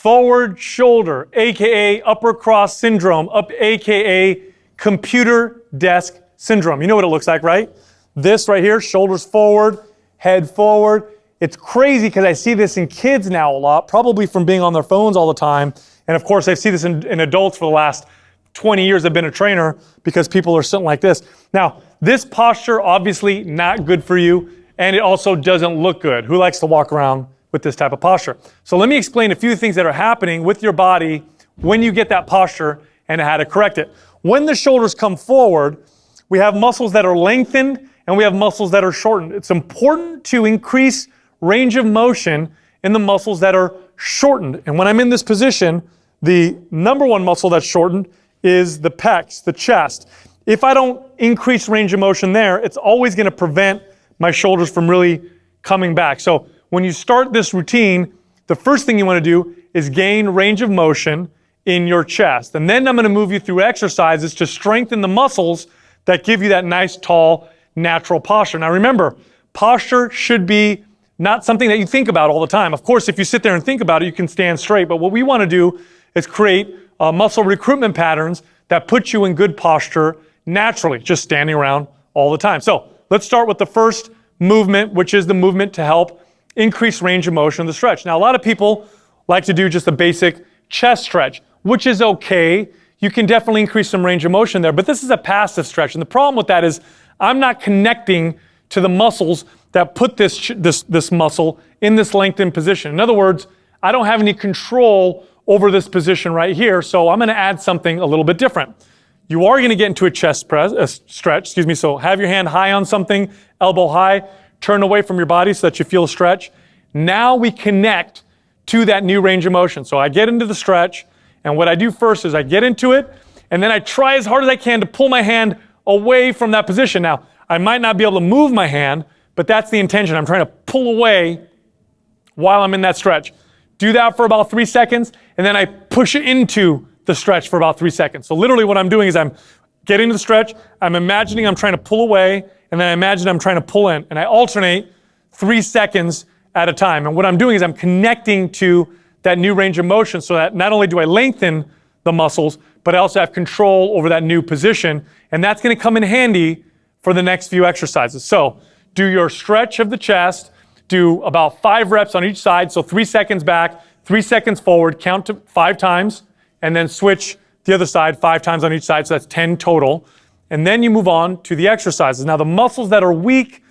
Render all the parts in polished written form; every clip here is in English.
forward shoulder, AKA upper cross syndrome, AKA computer desk syndrome. You know what it looks like, right? This right here, shoulders forward, head forward. It's crazy because I see this in kids now a lot, probably from being on their phones all the time. And of course, I see this in adults for the last 20 years I've been a trainer because people are sitting like this. Now, this posture, obviously not good for you, and it also doesn't look good. Who likes to walk around with this type of posture? So let me explain a few things that are happening with your body when you get that posture and how to correct it. When the shoulders come forward, we have muscles that are lengthened and we have muscles that are shortened. It's important to increase range of motion in the muscles that are shortened. And when I'm in this position, the number one muscle that's shortened is the pecs, the chest. If I don't increase range of motion there, it's always going to prevent my shoulders from really coming back. So when you start this routine, the first thing you want to do is gain range of motion in your chest. And then I'm going to move you through exercises to strengthen the muscles that give you that nice, tall, natural posture. Now remember, posture should be not something that you think about all the time. Of course, if you sit there and think about it, you can stand straight. But what we want to do is create muscle recruitment patterns that put you in good posture naturally, just standing around all the time. So let's start with the first movement, which is the movement to help increase range of motion of the stretch. Now, a lot of people like to do just a basic chest stretch, which is okay. You can definitely increase some range of motion there, but this is a passive stretch. And the problem with that is I'm not connecting to the muscles that put this muscle in this lengthened position. In other words, I don't have any control over this position right here, so I'm going to add something a little bit different. You are going to get into a chest stretch, so have your hand high on something, elbow high, turn away from your body so that you feel a stretch. Now we connect to that new range of motion. So I get into the stretch, and what I do first is I get into it, and then I try as hard as I can to pull my hand away from that position. Now, I might not be able to move my hand, but that's the intention. I'm trying to pull away while I'm in that stretch. Do that for about 3 seconds, and then I push it into the stretch for about 3 seconds. So literally what I'm doing is I'm getting to the stretch, I'm imagining I'm trying to pull away, and then I imagine I'm trying to pull in. And I alternate 3 seconds at a time. And what I'm doing is I'm connecting to that new range of motion so that not only do I lengthen the muscles, but I also have control over that new position. And that's going to come in handy for the next few exercises. So do your stretch of the chest, do about 5 reps on each side. So 3 seconds back, 3 seconds forward, count to 5 times, and then switch the other side 5 times on each side. So that's 10 total. And then you move on to the exercises. Now the muscles that are weak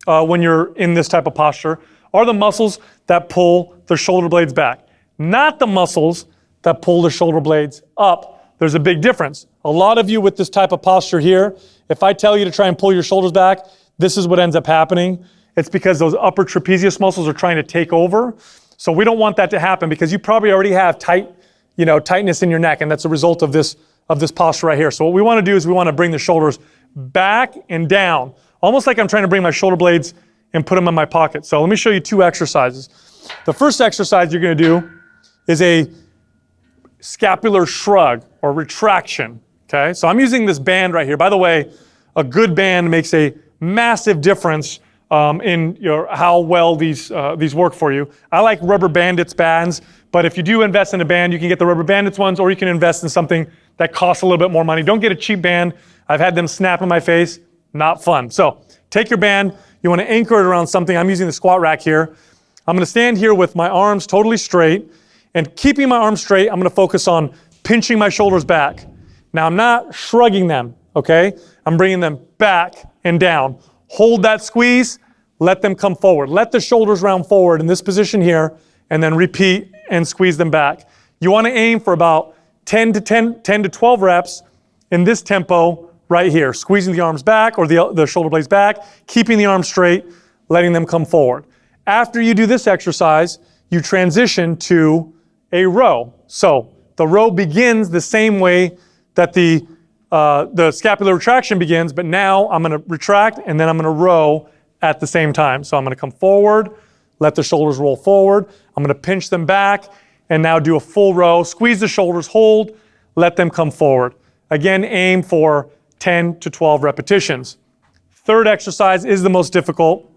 when you're in this type of posture are the muscles that pull the shoulder blades back, not the muscles that pull the shoulder blades up. There's a big difference. A lot of you with this type of posture here, if I tell you to try and pull your shoulders back, this is what ends up happening. It's because those upper trapezius muscles are trying to take over. So we don't want that to happen because you probably already have tightness in your neck, and that's a result of this posture right here. So what we want to do is we want to bring the shoulders back and down, almost like I'm trying to bring my shoulder blades and put them in my pocket. So let me show you 2 exercises. The first exercise you're going to do is a scapular shrug or retraction. Okay, so I'm using this band right here. By the way, a good band makes a massive difference in how well these work for you. I like rubber Banditz bands, but if you do invest in a band, you can get the rubber Banditz ones, or you can invest in something that costs a little bit more money. Don't get a cheap band. I've had them snap in my face. Not fun. So take your band. You want to anchor it around something. I'm using the squat rack here. I'm going to stand here with my arms totally straight, and keeping my arms straight, I'm going to focus on pinching my shoulders back. Now I'm not shrugging them, okay? I'm bringing them back and down. Hold that squeeze, let them come forward. Let the shoulders round forward in this position here, and then repeat and squeeze them back. You want to aim for about 10 to 12 reps in this tempo right here, squeezing the arms back or the shoulder blades back, keeping the arms straight, letting them come forward. After you do this exercise, you transition to a row. So the row begins the same way that the scapular retraction begins, but now I'm going to retract and then I'm going to row at the same time. So I'm going to come forward, let the shoulders roll forward. I'm going to pinch them back and now do a full row. Squeeze the shoulders, hold, let them come forward. Again, aim for 10 to 12 repetitions. Third exercise is the most difficult.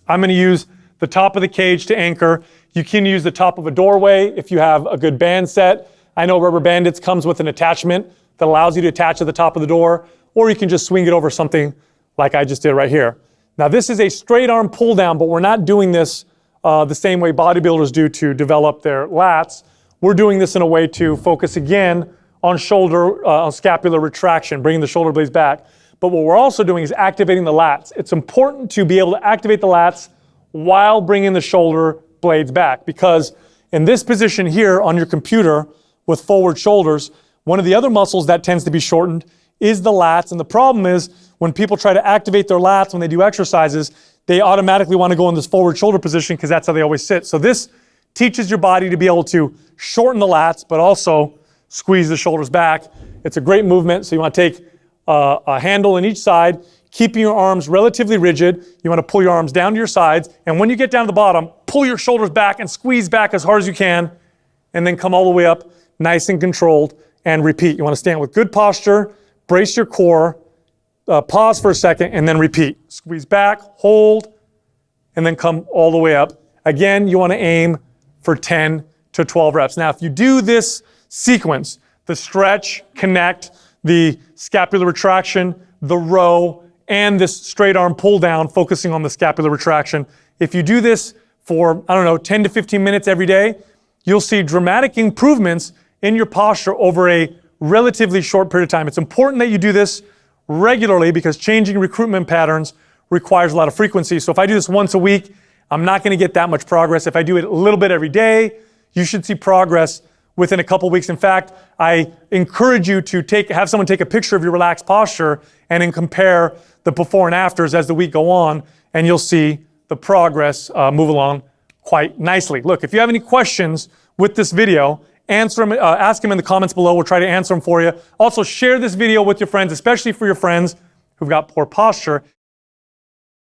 I'm going to use the top of the cage to anchor. You can use the top of a doorway if you have a good band set. I know Rubber Banditz comes with an attachment that allows you to attach to the top of the door, or you can just swing it over something like I just did right here. Now this is a straight arm pull down, but we're not doing this the same way bodybuilders do to develop their lats. We're doing this in a way to focus again on scapular retraction, bringing the shoulder blades back. But what we're also doing is activating the lats. It's important to be able to activate the lats while bringing the shoulder blades back, because in this position here on your computer with forward shoulders, one of the other muscles that tends to be shortened is the lats. And the problem is when people try to activate their lats when they do exercises, they automatically want to go in this forward shoulder position because that's how they always sit. So this teaches your body to be able to shorten the lats, but also squeeze the shoulders back. It's a great movement. So you want to take a handle in each side, keeping your arms relatively rigid. You want to pull your arms down to your sides. And when you get down to the bottom, pull your shoulders back and squeeze back as hard as you can. And then come all the way up, nice and controlled, and repeat. You want to stand with good posture, brace your core, pause for a second, and then repeat. Squeeze back, hold, and then come all the way up. Again, you want to aim for 10 to 12 reps. Now, if you do this sequence, the stretch, connect, the scapular retraction, the row, and this straight arm pull down, focusing on the scapular retraction. If you do this for, 10 to 15 minutes every day, you'll see dramatic improvements in your posture over a relatively short period of time. It's important that you do this regularly because changing recruitment patterns requires a lot of frequency. So if I do this once a week, I'm not going to get that much progress. If I do it a little bit every day, you should see progress within a couple weeks. In fact, I encourage you to have someone take a picture of your relaxed posture and then compare the before and afters as the week go on, and you'll see the progress move along quite nicely. Look, if you have any questions with this video, ask them in the comments below. We'll try to answer them for you. Also, share this video with your friends, especially for your friends who've got poor posture.